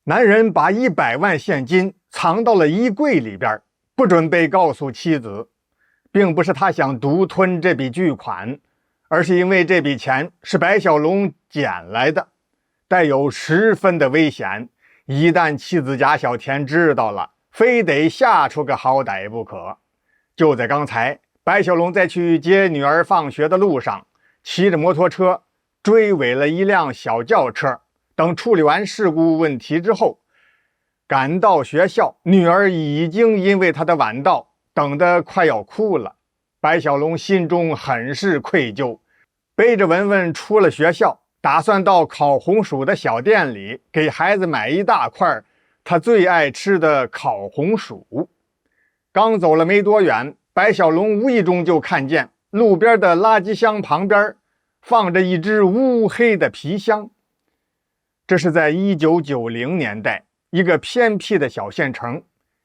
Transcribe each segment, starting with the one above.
男人把100萬現金藏到了衣櫃裡邊，不準備告訴妻子，並不是他想獨吞這筆巨款，而是因為這筆錢是白小龍撿來的，帶有10分的危險。一旦妻子賈小田知道了，非得嚇出個好歹不可。就在剛才，白小龍在去接女兒放學的路上，騎着摩托車追尾了一輛小轎車。等處理完事故問題之後，趕到學校，女兒已經因為他的晚到等得快要哭了。白小龍心中很是愧疚，背着文文出了學校，打算到烤紅薯的小店裡給孩子買一大塊他最愛吃的烤紅薯。剛走了沒多遠，白小龍無意中就看見路邊的垃圾箱旁邊放着一隻烏黑的皮箱。這是在1990年代一個偏僻的小縣城，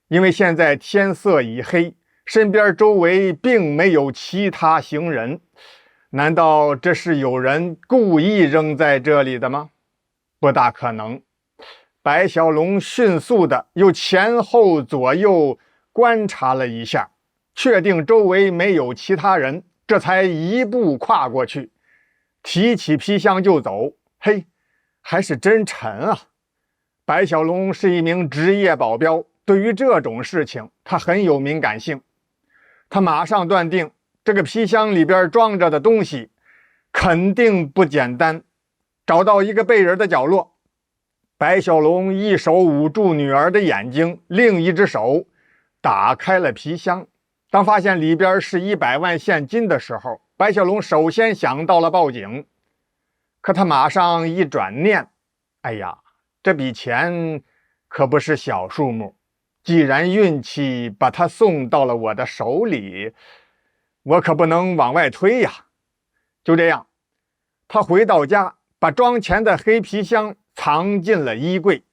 因為現在天色已黑，身邊周圍並沒有其他行人。難道這是有人故意扔在這裡的嗎？不大可能。白小龍迅速的又前後左右觀察了一下，確定周圍沒有其他人，這才一步跨過去，提起皮箱就走。嘿，還是真沉啊！白小龍是一名職業保鏢，對於這種事情他很有敏感性。他馬上斷定這個皮箱裡邊裝着的東西肯定不簡單。找到一個背人的角落，白小龍一手捂住女兒的眼睛，另一只手打開了皮箱。當發現裡邊是100萬現金的時候，白小龍首先想到了報警。可他馬上一轉念，哎呀，這筆錢可不是小數目，既然運氣把它送到了我的手裡，我可不能往外推呀。就這樣，他回到家，把裝錢的黑皮箱藏進了衣櫃。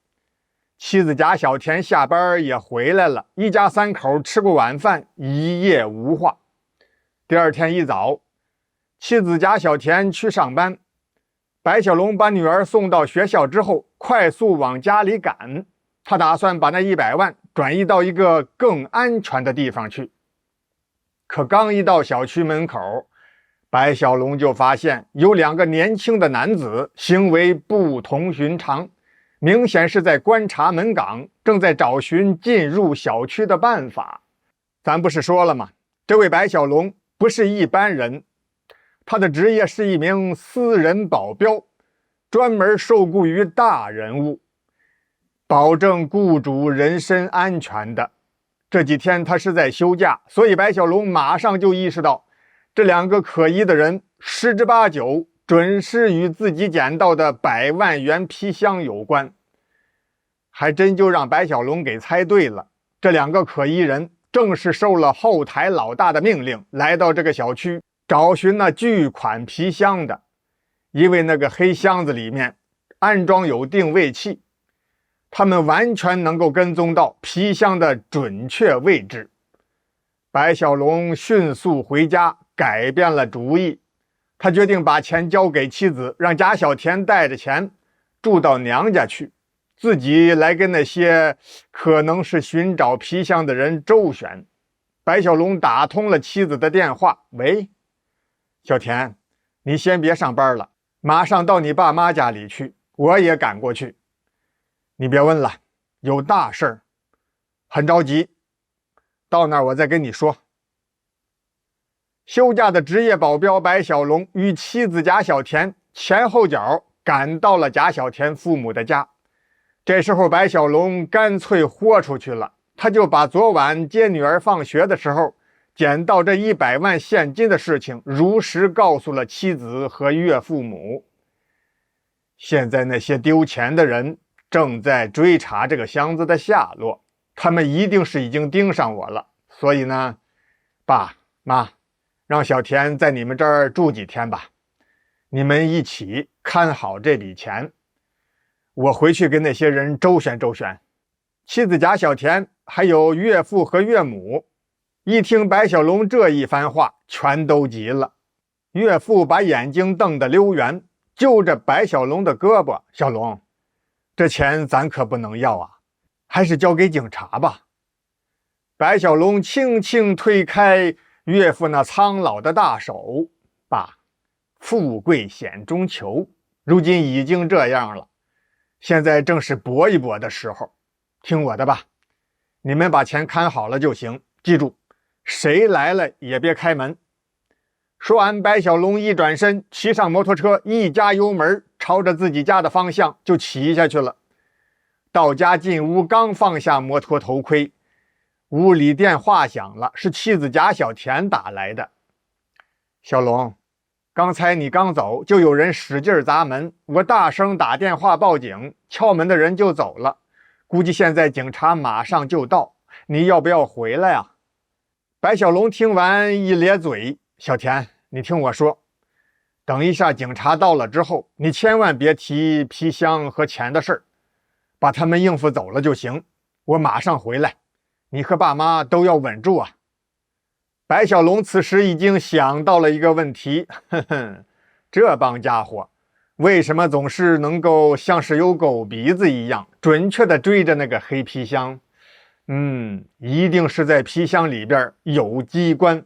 妻子賈小田下班也回來了，一家3口吃過晚飯，一夜無話。第二天一早，妻子賈小田去上班，白小龍把女兒送到學校之後，快速往家裡趕。他打算把那100萬轉移到一個更安全的地方去。可剛一到小區門口，白小龍就發現有2個年輕的男子行為不同尋常，明顯是在觀察門崗，正在找尋進入小區的辦法。咱不是說了嗎？這位白小龍不是一般人，他的職業是一名私人保鏢，專門受僱於大人物，保證雇主人身安全的。這幾天他是在休假，所以白小龍馬上就意識到，這2個可疑的人10之8九準是與自己撿到的100萬元皮箱有關。還真就讓白小龍給猜對了，這2個可疑人正是受了後台老大的命令，來到這個小區找尋那巨款皮箱的。因為那個黑箱子裡面安裝有定位器，他們完全能夠跟蹤到皮箱的準確位置。白小龍迅速回家，改变了主意。他決定把錢交給妻子，讓賈小田帶着錢住到娘家去，自己來跟那些可能是尋找皮箱的人周旋。白小龍打通了妻子的電話：“喂，小田，你先別上班了，馬上到你爸媽家裡去，我也趕過去。你別問了，有大事兒，很着急，到那兒我再跟你說。”休假的職業保鏢白小龍與妻子賈小田前後腳趕到了賈小田父母的家。這時候白小龍乾脆豁出去了，他就把昨晚接女兒放學的時候撿到這100萬現金的事情如實告訴了妻子和岳父母。現在那些丟錢的人正在追查這個箱子的下落，他們一定是已經盯上我了。所以呢，爸媽，讓小田在你們這兒住幾天吧，你們一起看好這筆錢，我回去跟那些人周旋周旋。妻子賈小田還有岳父和岳母一聽白小龍這一番話，全都急了。岳父把眼睛瞪得溜圓，揪着白小龍的胳膊：“小龍，這錢咱可不能要啊，還是交給警察吧。白小龍輕輕推開岳父那蒼老的大手，爸，富貴險中求，如今已經這樣了，現在正是搏一搏的時候，聽我的吧，你們把錢看好了就行，記住，誰來了也別開門。說完，白小龍一轉身，騎上摩托車，一加油門，朝着自己家的方向就騎下去了。到家进屋，剛放下摩托头盔，屋裡電話響了，是妻子賈小田打來的。小龍，剛才你剛走，就有人使勁砸門，我大聲打電話報警，敲門的人就走了，估計現在警察馬上就到，你要不要回来啊？白小龍听完一咧嘴，小田，你听我说，等一下警察到了之後，你千萬別提皮箱和錢的事兒，把他們應付走了就行，我馬上回來，你和爸媽都要穩住啊。白小龍此時已經想到了一個問題，這幫家伙為什麼總是能夠像是有狗鼻子一樣準確地追着那個黑皮箱？一定是在皮箱裡邊有機關。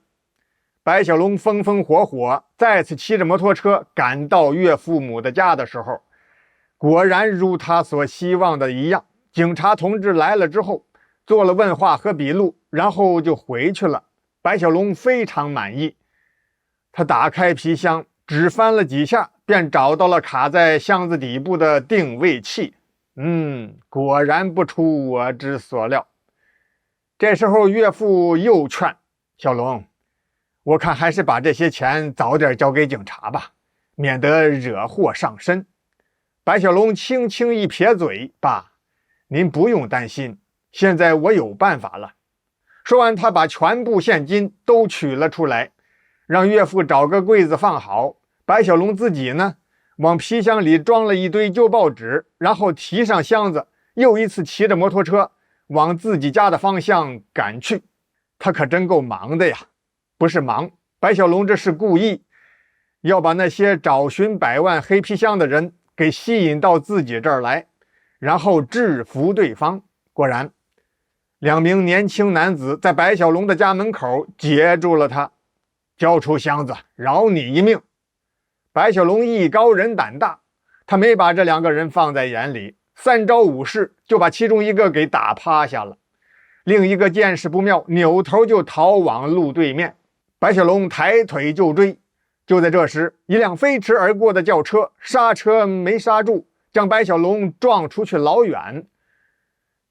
白小龍風風火火再次騎着摩托車趕到岳父母的家的時候，果然如他所希望的一樣，警察同志來了之後做了問話和筆錄，然後就回去了。白小龍非常滿意，他打開皮箱，只翻了幾下，便找到了卡在箱子底部的定位器。果然不出我之所料。這時候岳父又勸小龍，我看還是把這些錢早點交給警察吧，免得惹禍上身。白小龍輕輕一撇嘴，爸，您不用擔心，現在我有辦法了。說完，他把全部現金都取了出來，讓岳父找個櫃子放好。白小龍自己呢，往皮箱裡裝了一堆舊報紙，然後提上箱子，又一次騎着摩托車往自己家的方向趕去。他可真夠忙的呀！不是忙，白小龍這是故意要把那些找尋百萬黑皮箱的人給吸引到自己這兒來，然後制服對方。果然2名年輕男子在白小龍的家門口截住了他，交出箱子，饒你一命。白小龍艺高人膽大，他沒把這2個人放在眼裡，3招5式就把其中一個給打趴下了，另一個見勢不妙，扭頭就逃往路對面。白小龍抬腿就追，就在這時，一輛飛馳而過的轎車剎車沒剎住，將白小龍撞出去老遠。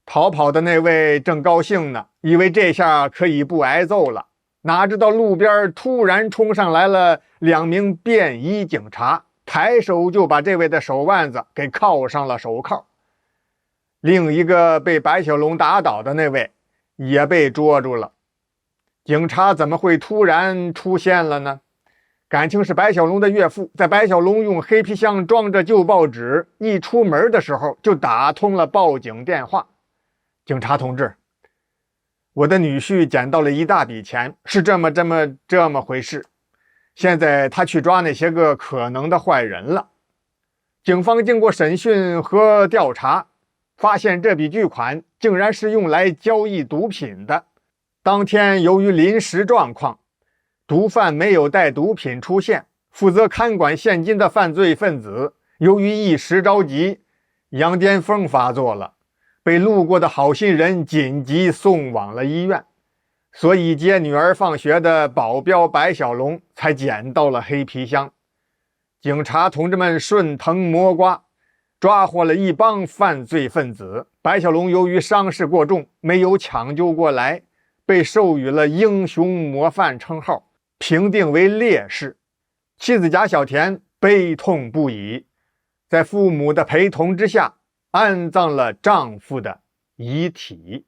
逃跑的那位正高興呢，以為這下可以不挨揍了，哪知道路邊突然衝上來了2名便衣警察，抬手就把這位的手腕子給銬上了手銬。另一個被白小龍打倒的那位也被捉住了。警察怎麼會突然出現了呢？感情是白小龍的岳父在白小龍用黑皮箱裝着舊報紙一出門的时候就打通了報警電話。警察同志，我的女婿撿到了一大筆錢，是這麼回事。現在他去抓那些個可能的壞人了。警方經過審訊和調查，發現這筆巨款竟然是用來交易毒品的。當天由於臨時狀況，毒販沒有帶毒品出現，負責看管現金的犯罪分子由於一時着急，羊癲瘋發作了，被路過的好心人緊急送往了醫院，所以接女兒放學的保鏢白小龍才撿到了黑皮箱。警察同志們順藤摸瓜，抓獲了一幫犯罪分子。白小龍由於傷勢過重，沒有搶救過來，被授予了英雄模範稱號，評定為烈士。妻子賈小田悲痛不已，在父母的陪同之下安葬了丈夫的遺體。